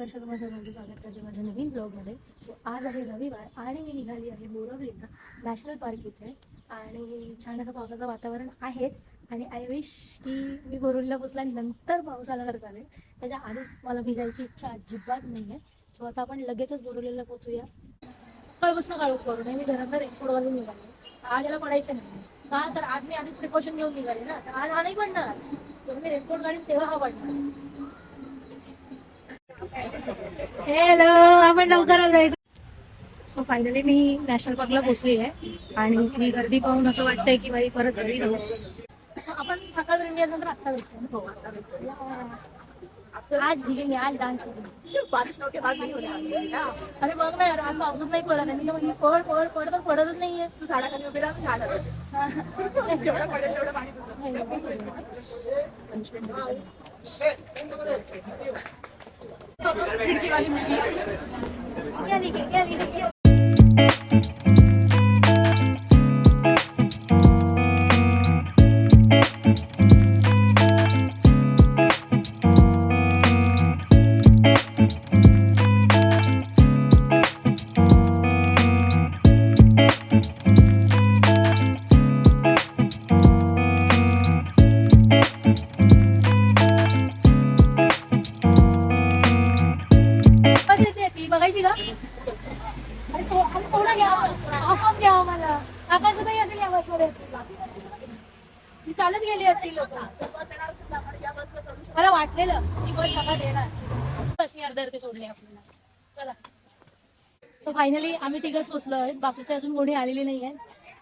महाराष्ट्र, तुम्हाला सर्वांचं स्वागत करते माझ्या नवीन ब्लॉगमध्ये. सो आज आहे रविवार आणि मी निघाली आहे बोरवलीला नॅशनल पार्क इथे. आणि छान असं पावसाचं वातावरण आहेच. आणि आय विश की मी बोरवलीला पोचल्यानंतर पाऊस आला तर चालेल, त्याच्या आधी मला भिजायची इच्छा अजिबात नाही आहे. सो आता आपण लगेचच बोरवलीला पोचूया. सकाळपासून काळोख करू नये, मी घरात रेनकोट घालून निघाले. आज याला पडायचे नाही का, तर आज मी आधीच प्रिकॉशन घेऊन निघाले ना, तर आज हा नाही पडणार. जेव्हा मी रेनकोट घालीन तेव्हा हा पडणार. हॅलो, आपण लवकर आलोय. सो फायनली मी नॅशनल पार्कला पोहोचली आहे आणि इथली गर्दी पाहून असं वाटतंय की बाई परत घरी जाऊ. आपण सकाळ नंतर आत्ता भेटतो. आज भिगेंगे, आज डान्स करेंगे. बारिश नव्हते बाद नाही होणार. अरे बघ ना यार, आज पाऊसच नाही पडत आहे. मी म्हणजे पड पड पड तर पडतच नाहीये. तू झाडाखाली उभी राहा, झाड जेवढं पडेल तेवढं पाणी बघायची का? अरे थोडा घ्या, आपण घ्या आम्हाला. काकाचं नाही असेल या बसमध्ये, ती चालत गेली असतील लोक. मला वाटलेलं की बस सकाळ येणार, बसनी अर्धे अर्धे सोडले आपल्याला. चला. सो फायनली आम्ही तिघच पोचलो आहेत, बाकीचे अजून कोणी आलेली नाही आहे.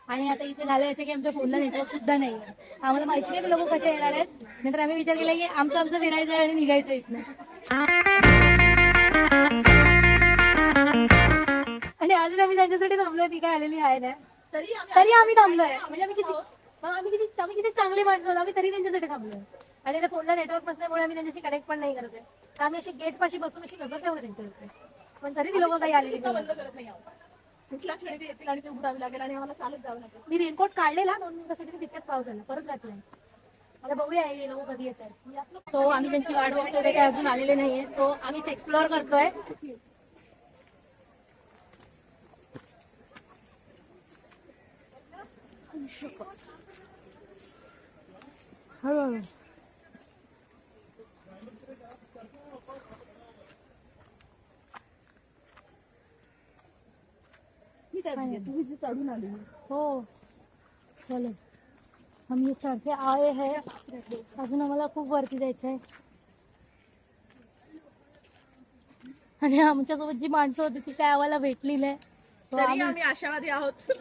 आणि आता इथे झालं असं की आमच्या फोनला नेटवर्क सुद्धा नाही आहे. आम्हाला माहिती नाही लोक कसे येणार आहेत. नंतर आम्ही विचार केला की आमचं फिरायचं आहे आणि निघायचं इथनं. आणि अजून आम्ही त्यांच्यासाठी थांबलोय, ती काय आलेली आहे ना, तरी आम्ही थांबलोय. म्हणजे आम्ही किती चांगली माणसं आहोत, आम्ही तरी त्यांच्यासाठी थांबलोय. आणि त्या फोनला नेटवर्क नसल्यामुळे आम्ही त्यांच्याशी कनेक्ट पण नाही करत आहे. तर आम्ही अशी गेट पाशी बसून अशी नजर ठेवलं त्यांच्याकडे, पण तरी ती लोक काही आलेली नाही. कुठल्या क्षणी ते येतील आणि ते उडावी लागेल आणि आम्हाला चालत जावं लागेल. मी रेनकोट काढलेला 2 मिनिटासाठी, तितक्यात पाऊस झाला, परत घातलाय. आता बघूया हे लोक कधी येत आहेत. सो आम्ही त्यांची वाट बघतोय, ते काय अजून आलेले नाहीये. सो आम्हीच एक्सप्लोअर करतोय. हळूहळू चढून आली. हो चलो, हम ये चढ़ते आए हैं. अजून आम्हाला खूप वरती जायचं आहे. आणि आमच्यासोबत जी माणसं होती ती काय आम्हाला भेटली नाही. आम्ही आशावादी आहोत.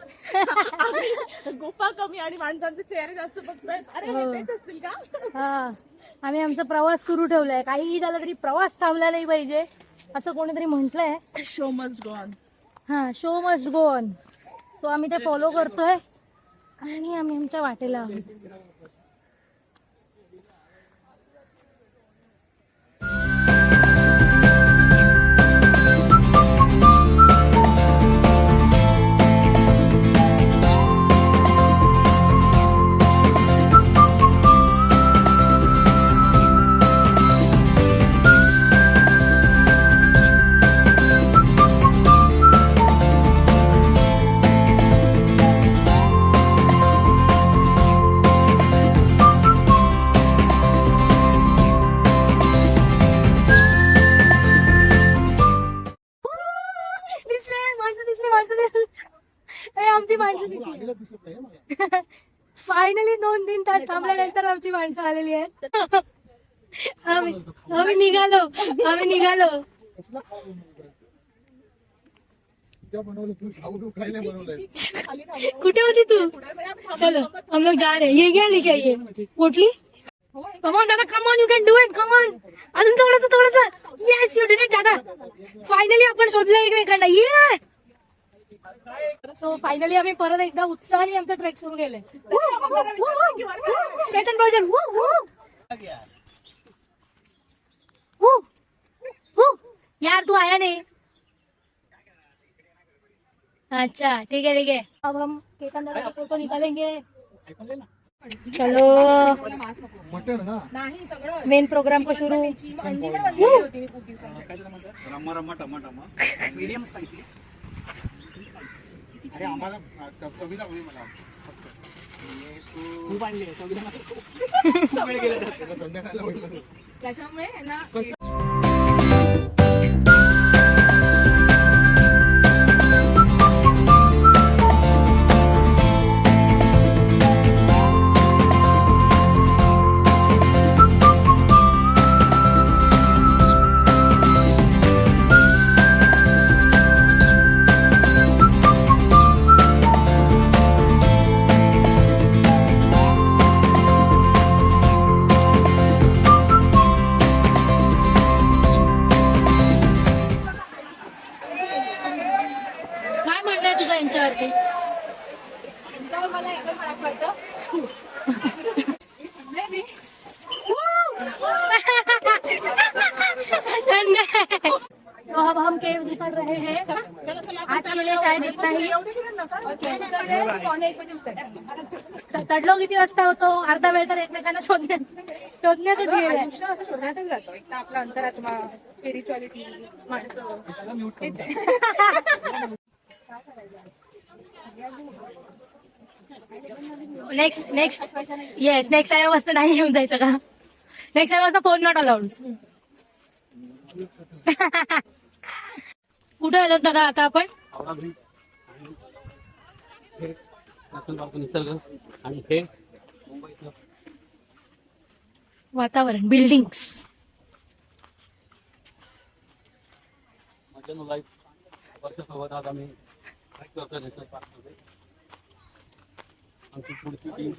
गुफा कमी आणि माणसांचे चेहरे जास्त बघतोय. अरे तेच असतील का? हा, आम्ही आमचा प्रवास सुरू ठेवलाय. काहीही झालं तरी प्रवास थांबला नाही पाहिजे असं कोणीतरी म्हटलंय. Show must go on. हा, show must go on. So आम्ही ते फॉलो करतोय आणि आम्ही आमच्या वाटेला आहोत. आमची माणसं फायनली 2-3 तास थांबल्यानंतर आमची माणसं आलेली आहेत. आम्ही निघालो. कुठे होती तू? चलो हम लोग जा रहे. ये क्या लेके आई है? पोटली. Come on दादा, come on, you can do it, come on. अजून थोडंसं. Yes, you did it दादा. फायनली आपण शोधलं एकमेकांना. ये. सो फायनली आम्ही परत एकदा उत्साहाने आमचा ट्रेक सुरू केलाय. केतन भोजन. यार तू आया नहीं. अच्छा ठीक है. अब हम केतन दादा का फोटो निकालेंगे. चलो मटण ना नाही सगळं मेन प्रोग्राम को शुरू. अंडी पण बनवली होती मी कुकिंग मीडियम स्पायसी. अरे आम्हाला चवीला हवी मला फक्त. खूप आणले चवीला वेळ गेला संध्याकाळला म्हटलं. त्याच्यामुळे ना काय म्हणणं आहे तुझं यांच्यावरती? त्याच्यावर मला एकच म्हणायचं वाटतं तो अब हम केव निकल रहे हैं. आज के लिए शायद इतना ही. चढलो किती वाजता होतो? अर्धा वेळ तर एकमेकांना शोधण्यातच गेलाय. आयुष्य असं शोधण्यातच जातो. एक तर आपला अंतरात्मा, स्पिरिच्युअलिटी, माणसं तेच आहे. नेक्स्ट येस नेक्स्ट टाइम वाजता नाही घेऊन जायचं का? नेक्स्ट टाइम वाजता फोन नॉट अलाउड. कुठे आलो दादा आता आपण? निसर्ग आणि हे मुंबईचं वातावरण, बिल्डिंग्स. मजनू लाईफ वर्षासोबत आज आम्ही ट्रॅक करतो नॅशनल पार्कमध्ये. आमची पुढची टीम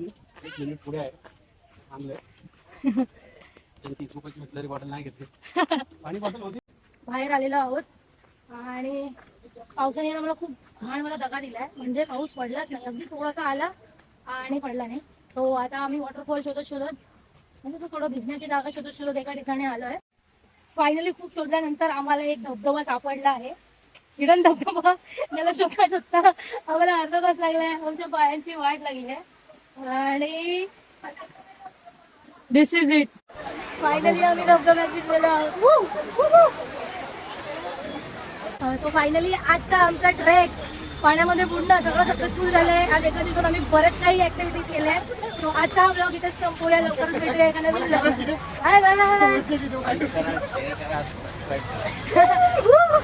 1 मिनिट पुढे आहे. थांबले त्यांची खूपच बिसलरी बॉटल नाही घेतली. पाणी बॉटल होती. बाहेर आलेलो आहोत आणि पावसाने मला खूप घाण मला दगा दिलाय. म्हणजे पाऊस पडलाच नाही, अगदी थोडासा आला आणि पडला नाही. सो आता आम्ही वॉटरफॉल शोधत म्हणजे थोडं भिजण्याची जागा शोधत एका ठिकाणी आलोय. फायनली खूप शोधल्यानंतर आम्हाला एक धबधबा सापडला आहे. हिडन धबधबा. त्याला शोधता आम्हाला अर्धा तास लागलाय. आमच्या पायांची वाट लागली आहे आणि दिस इज इट. फायनली आम्ही धबधब्यात भिजलेलो आहोत. सो फायनली आजचा आमचा ट्रेक पाण्यामध्ये बुडणं सगळं सक्सेसफुल झालंय. आज एका दिवसात आम्ही बरेच काही ऍक्टिव्हिटीज केल्या आहेत. सो आजचा हा ब्लॉग इथेच संपूया. लवकरच भेटूया एका नवीन ब्लॉग. Bye bye.